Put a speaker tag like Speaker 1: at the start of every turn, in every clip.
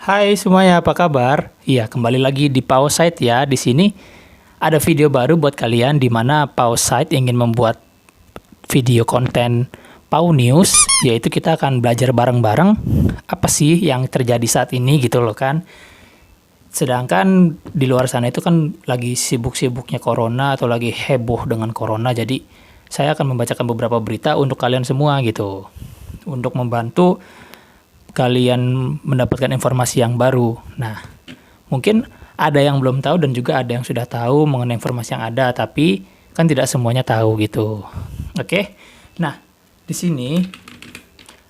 Speaker 1: Hai semuanya, apa kabar? Iya, kembali lagi di Pausite ya. Di sini ada video baru buat kalian di mana Pausite ingin membuat video konten Pau News, yaitu kita akan belajar bareng-bareng apa sih yang terjadi saat ini gitu loh kan. Sedangkan di luar sana itu kan lagi sibuk-sibuknya corona atau lagi heboh dengan corona. Jadi saya akan membacakan beberapa berita untuk kalian semua gitu. Untuk membantu kalian mendapatkan informasi yang baru. Nah, mungkin ada yang belum tahu dan juga ada yang sudah tahu mengenai informasi yang ada, tapi kan tidak semuanya tahu gitu. Oke. Nah, di sini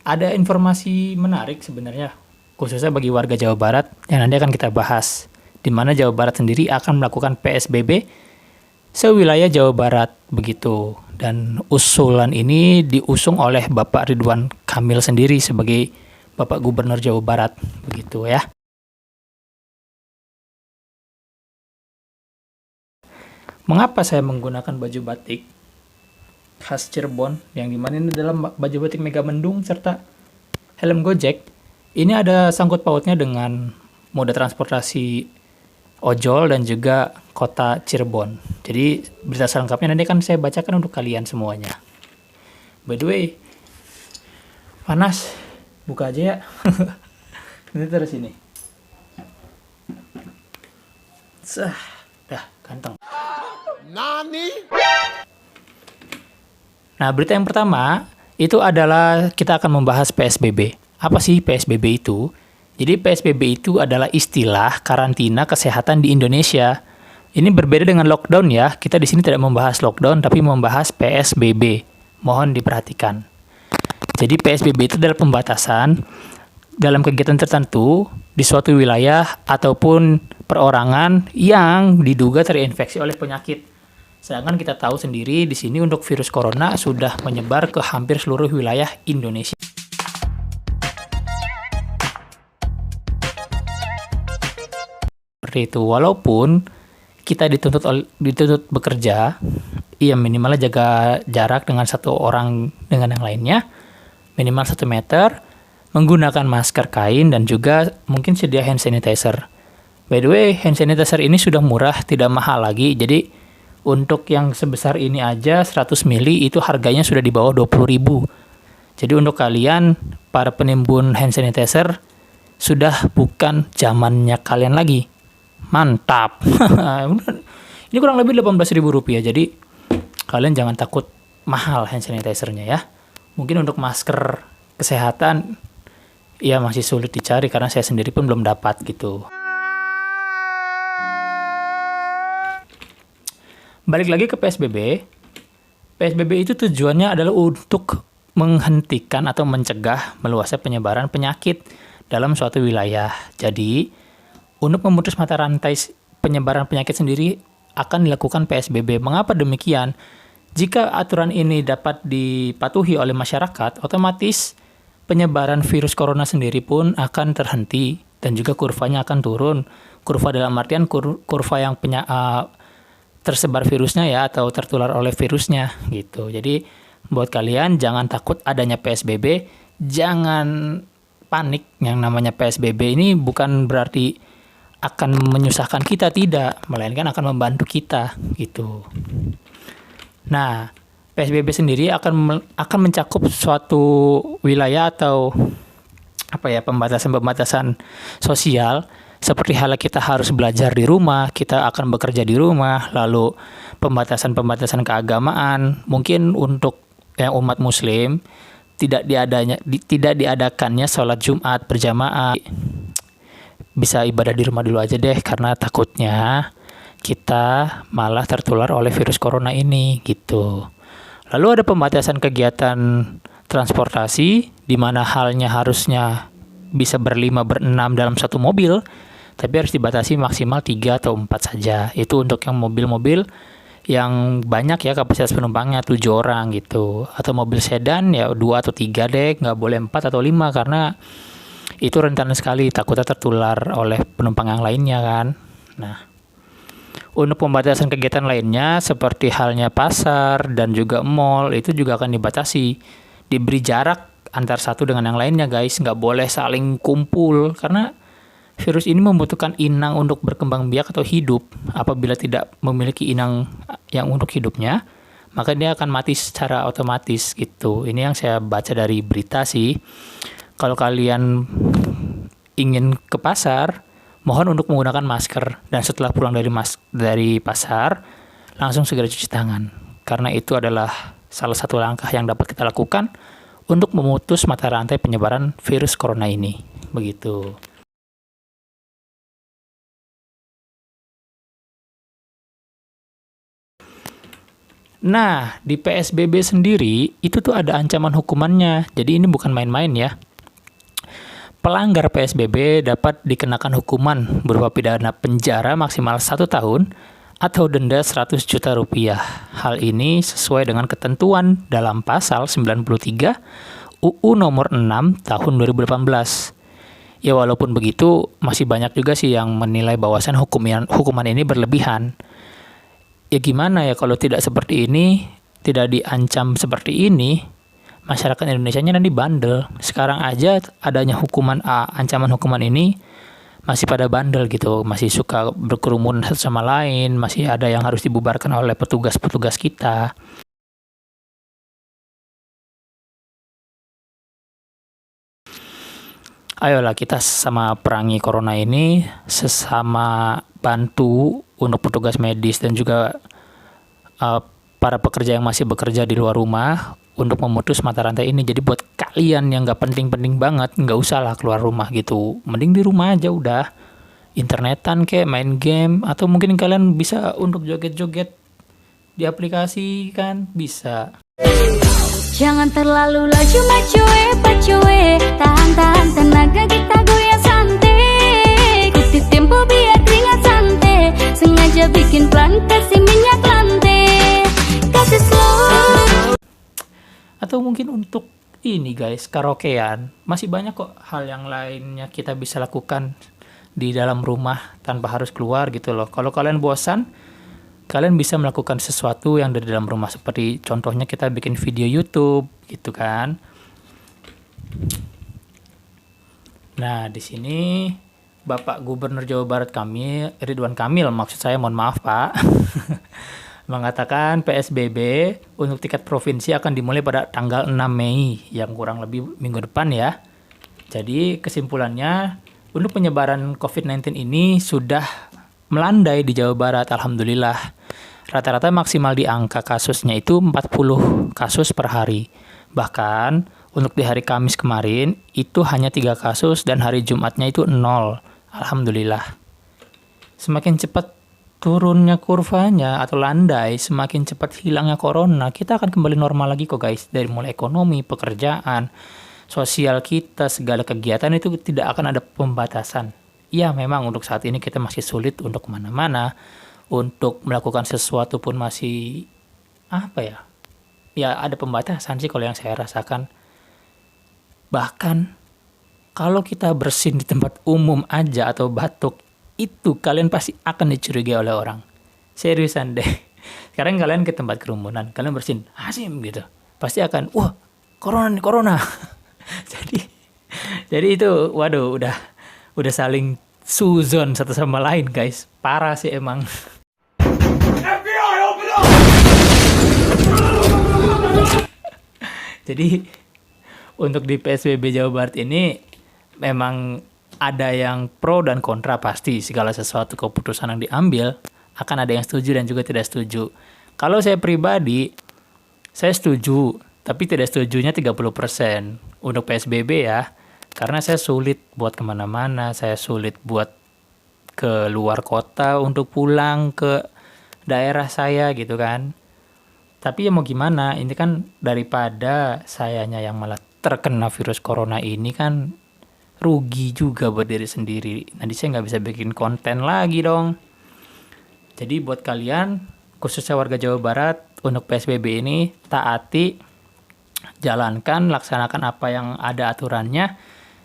Speaker 1: ada informasi menarik sebenarnya khususnya bagi warga Jawa Barat yang nanti akan kita bahas, di mana Jawa Barat sendiri akan melakukan PSBB sewilayah Jawa Barat begitu. Dan usulan ini diusung oleh Bapak Ridwan Kamil sendiri sebagai Bapak Gubernur Jawa Barat, begitu ya. Mengapa saya menggunakan baju batik khas Cirebon, yang dimana ini adalah baju batik Megamendung serta helm Gojek? Ini ada sangkut pautnya dengan moda transportasi ojol dan juga kota Cirebon. Jadi berita selengkapnya nanti kan saya bacakan untuk kalian semuanya. By the way, panas. Buka aja ya. Ini terus ini. Dah, ganteng. Nani? Nah, berita yang pertama itu adalah kita akan membahas PSBB. Apa sih PSBB itu? Jadi PSBB itu adalah istilah karantina kesehatan di Indonesia. Ini berbeda dengan lockdown ya. Kita di sini tidak membahas lockdown tapi membahas PSBB. Mohon diperhatikan. Jadi PSBB itu adalah pembatasan dalam kegiatan tertentu di suatu wilayah ataupun perorangan yang diduga terinfeksi oleh penyakit. Sedangkan kita tahu sendiri di sini untuk virus corona sudah menyebar ke hampir seluruh wilayah Indonesia. Seperti itu, walaupun kita dituntut bekerja, iya minimalnya jaga jarak dengan satu orang dengan yang lainnya, minimal 1 meter, menggunakan masker kain, dan juga mungkin sedia hand sanitizer. By the way, hand sanitizer ini sudah murah, tidak mahal lagi. Jadi, untuk yang sebesar ini aja, 100 ml itu harganya sudah di bawah 20.000. Jadi, untuk kalian, para penimbun hand sanitizer, sudah bukan zamannya kalian lagi. Mantap! Ini kurang lebih Rp18.000, jadi kalian jangan takut mahal hand sanitizer-nya ya. Mungkin untuk masker kesehatan, ya masih sulit dicari karena saya sendiri pun belum dapat gitu. Balik lagi ke PSBB. PSBB itu tujuannya adalah untuk menghentikan atau mencegah meluasnya penyebaran penyakit dalam suatu wilayah. Jadi, untuk memutus mata rantai penyebaran penyakit sendiri akan dilakukan PSBB. Mengapa demikian? Jika aturan ini dapat dipatuhi oleh masyarakat, otomatis penyebaran virus corona sendiri pun akan terhenti dan juga kurvanya akan turun. Kurva dalam artian kurva yang tersebar virusnya ya, atau tertular oleh virusnya gitu. Jadi buat kalian jangan takut adanya PSBB, jangan panik. Yang namanya PSBB ini bukan berarti akan menyusahkan kita, tidak, melainkan akan membantu kita gitu. Nah, PSBB sendiri akan mencakup suatu wilayah atau pembatasan sosial, seperti halnya kita harus belajar di rumah, kita akan bekerja di rumah, lalu pembatasan keagamaan, mungkin untuk yang umat muslim tidak diadakannya sholat Jumat berjamaah. Bisa ibadah di rumah dulu aja deh, karena takutnya kita malah tertular oleh virus corona ini gitu. Lalu ada pembatasan kegiatan transportasi, di mana halnya harusnya bisa berlima berenam dalam satu mobil, tapi harus dibatasi maksimal 3 atau 4 saja. Itu untuk yang mobil-mobil yang banyak ya, kapasitas penumpangnya 7 orang gitu. Atau mobil sedan ya 2 atau 3 deh, nggak boleh 4 atau 5 karena itu rentan sekali, takutnya tertular oleh penumpang yang lainnya kan. Nah, untuk pembatasan kegiatan lainnya seperti halnya pasar dan juga mall itu juga akan dibatasi. Diberi jarak antar satu dengan yang lainnya guys, nggak boleh saling kumpul karena Virus ini membutuhkan inang untuk berkembang biak atau hidup. Apabila tidak memiliki inang yang untuk hidupnya, maka dia akan mati secara otomatis gitu. Ini yang saya baca dari berita sih. Kalau kalian ingin ke pasar, mohon untuk menggunakan masker, dan setelah pulang dari pasar, langsung segera cuci tangan. Karena itu adalah salah satu langkah yang dapat kita lakukan untuk memutus mata rantai penyebaran virus corona ini. Begitu. Nah, di PSBB sendiri, itu tuh ada ancaman hukumannya. Jadi ini bukan main-main ya. Pelanggar PSBB dapat dikenakan hukuman berupa pidana penjara maksimal 1 tahun atau denda 100 juta rupiah. Hal ini sesuai dengan ketentuan dalam pasal 93 UU nomor 6 tahun 2018. Ya walaupun begitu, masih banyak juga sih yang menilai bahwasan hukuman ini berlebihan. Ya gimana ya kalau tidak seperti ini, tidak diancam seperti ini, masyarakat Indonesia-nya nanti bandel. Sekarang aja adanya ancaman hukuman ini masih pada bandel gitu, masih suka berkerumun satu sama lain, masih ada yang harus dibubarkan oleh petugas-petugas kita. Ayolah kita sama perangi corona ini, sesama bantu untuk petugas medis dan juga para pekerja yang masih bekerja di luar rumah untuk memutus mata rantai ini. Jadi buat kalian yang nggak penting-penting banget, nggak usah lah keluar rumah gitu. Mending di rumah aja udah. Internetan kayak main game, atau mungkin kalian bisa untuk joget-joget di aplikasi kan bisa.
Speaker 2: Jangan terlalu laju pacoe, tahan tenaga kita goyang santai. Ikuti tempo biar keringat santai, sengaja bikin pelan kasih minyak lantai, kasih slow.
Speaker 1: Atau mungkin untuk ini guys, karaokean. Masih banyak kok hal yang lainnya kita bisa lakukan di dalam rumah tanpa harus keluar gitu loh. Kalau kalian bosan, kalian bisa melakukan sesuatu yang dari dalam rumah, seperti contohnya kita bikin video YouTube gitu kan. Nah, di sini Bapak Gubernur Jawa Barat kami, Ridwan Kamil, maksud saya, mohon maaf Pak, mengatakan PSBB untuk tingkat provinsi akan dimulai pada tanggal 6 Mei, yang kurang lebih minggu depan ya. Jadi kesimpulannya, untuk penyebaran COVID-19 ini sudah melandai di Jawa Barat, alhamdulillah. Rata-rata maksimal di angka kasusnya itu 40 kasus per hari. Bahkan untuk di hari Kamis kemarin itu hanya 3 kasus dan hari Jumatnya itu 0. Alhamdulillah. Semakin cepat turunnya kurvanya atau landai, semakin cepat hilangnya corona, kita akan kembali normal lagi kok guys. Dari mulai ekonomi, pekerjaan, sosial kita, segala kegiatan itu tidak akan ada pembatasan. Ya memang untuk saat ini kita masih sulit untuk kemana-mana, untuk melakukan sesuatu pun masih ya ada pembatasan sih kalau yang saya rasakan. Bahkan kalau kita bersin di tempat umum aja atau batuk, itu kalian pasti akan dicurigai oleh orang. Seriusan deh. Sekarang kalian ke tempat kerumunan, kalian bersin, Hasim gitu, pasti akan, wah corona nih, corona. jadi itu waduh udah saling suzon satu sama lain guys. Parah sih emang. FBI, open up! Jadi untuk di PSBB Jawa Barat ini memang ada yang pro dan kontra pasti. Segala sesuatu keputusan yang diambil akan ada yang setuju dan juga tidak setuju. Kalau saya pribadi, saya setuju, tapi tidak setujunya 30% untuk PSBB ya. Karena saya sulit buat kemana-mana, saya sulit buat ke luar kota untuk pulang ke daerah saya gitu kan. Tapi ya mau gimana, ini kan daripada sayanya yang malah terkena virus corona ini kan rugi juga buat diri sendiri. Nanti saya nggak bisa bikin konten lagi dong. Jadi buat kalian, khususnya warga Jawa Barat, untuk PSBB ini taati, jalankan, laksanakan apa yang ada aturannya.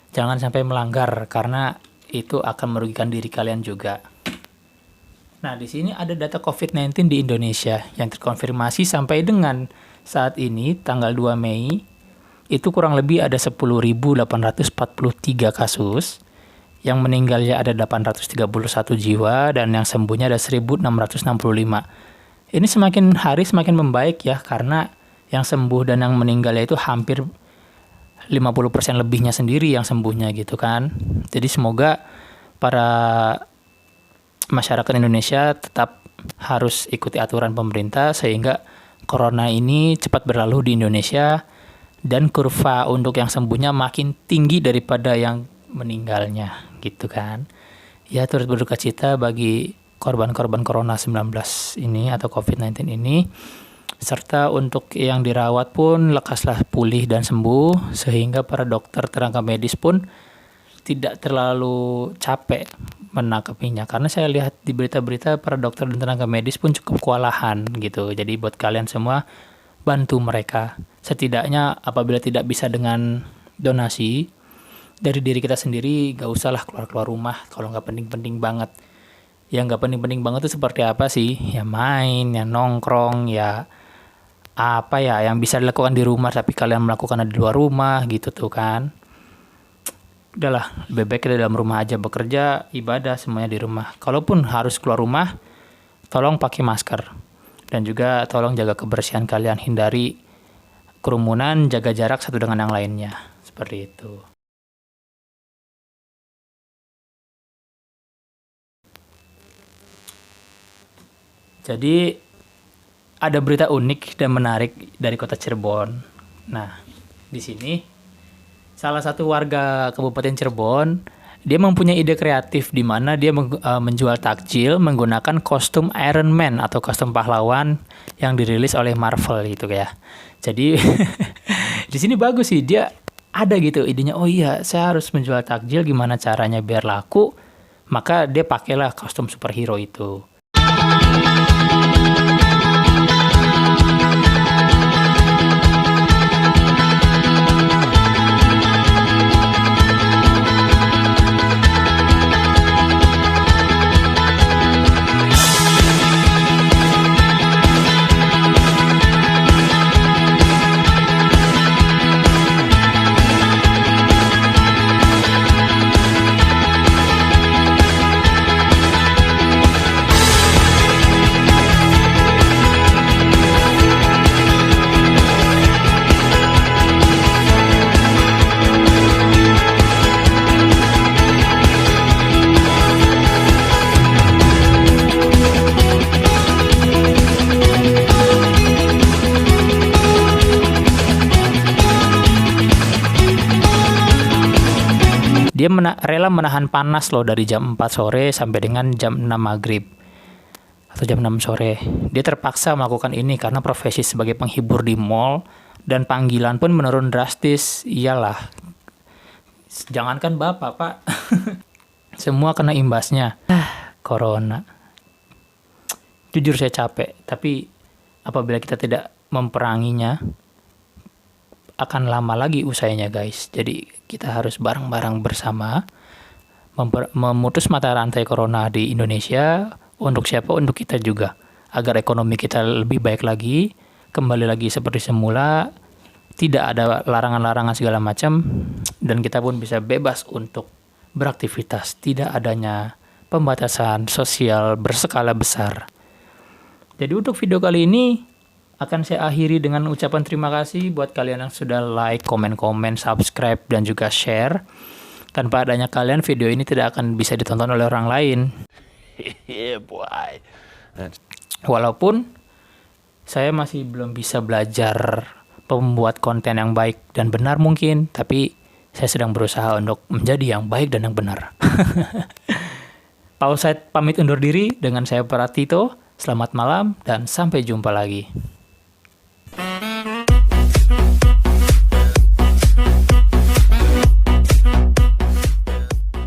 Speaker 1: Jangan sampai melanggar, karena itu akan merugikan diri kalian juga. Nah, di sini ada data COVID-19 di Indonesia yang terkonfirmasi sampai dengan saat ini, tanggal 2 Mei, itu kurang lebih ada 10.843 kasus Yang meninggalnya ada 831 jiwa dan yang sembuhnya ada 1665. Ini semakin hari semakin membaik ya, karena yang sembuh dan yang meninggalnya itu hampir 50% lebihnya sendiri yang sembuhnya gitu kan. Jadi semoga para masyarakat Indonesia tetap harus ikuti aturan pemerintah sehingga corona ini cepat berlalu di Indonesia dan kurva untuk yang sembuhnya makin tinggi daripada yang meninggalnya gitu kan. Ya, turut berduka cita bagi korban-korban Corona 19 ini atau COVID-19 ini, serta untuk yang dirawat pun lekaslah pulih dan sembuh sehingga para dokter tenaga medis pun tidak terlalu capek menangkapinya, karena saya lihat di berita-berita para dokter dan tenaga medis pun cukup kewalahan gitu. Jadi buat kalian semua, bantu mereka. Setidaknya apabila tidak bisa dengan donasi dari diri kita sendiri, gak usahlah keluar-keluar rumah kalau nggak penting-penting banget. Yang nggak penting-penting banget itu seperti apa sih? Ya main, ya nongkrong, ya apa ya yang bisa dilakukan di rumah tapi kalian melakukan di luar rumah gitu tuh kan. Udahlah, lebih baik kita dalam rumah aja bekerja, ibadah semuanya di rumah. Kalaupun harus keluar rumah, tolong pakai masker. Dan juga tolong jaga kebersihan kalian, hindari kerumunan, jaga jarak satu dengan yang lainnya. Seperti itu. Jadi ada berita unik dan menarik dari kota Cirebon. Nah, di sini salah satu warga Kabupaten Cirebon, dia mempunyai ide kreatif di mana dia menjual takjil menggunakan kostum Iron Man atau kostum pahlawan yang dirilis oleh Marvel gitu ya. Jadi di sini bagus sih, dia ada gitu idenya. Oh iya, saya harus menjual takjil, gimana caranya biar laku? Maka dia pakailah kostum superhero itu. Dia rela menahan panas loh dari jam 4 sore sampai dengan jam 6 maghrib atau jam 6 sore. Dia terpaksa melakukan ini karena profesi sebagai penghibur di mall dan panggilan pun menurun drastis. Iyalah, jangankan bapak, Pak. Semua kena imbasnya. Corona. Jujur saya capek, tapi apabila kita tidak memperanginya, akan lama lagi usainya guys. Jadi kita harus bareng-bareng bersama memutus mata rantai corona di Indonesia. Untuk siapa? Untuk kita juga, agar ekonomi kita lebih baik lagi, kembali lagi seperti semula, tidak ada larangan-larangan segala macam, dan kita pun bisa bebas untuk beraktivitas, tidak adanya pembatasan sosial berskala besar. Jadi untuk video kali ini akan saya akhiri dengan ucapan terima kasih buat kalian yang sudah like, komen, subscribe, dan juga share. Tanpa adanya kalian, video ini tidak akan bisa ditonton oleh orang lain. Walaupun saya masih belum bisa belajar pembuat konten yang baik dan benar mungkin, tapi saya sedang berusaha untuk menjadi yang baik dan yang benar. Pausite pamit undur diri dengan saya Pratito. Selamat malam dan sampai jumpa lagi.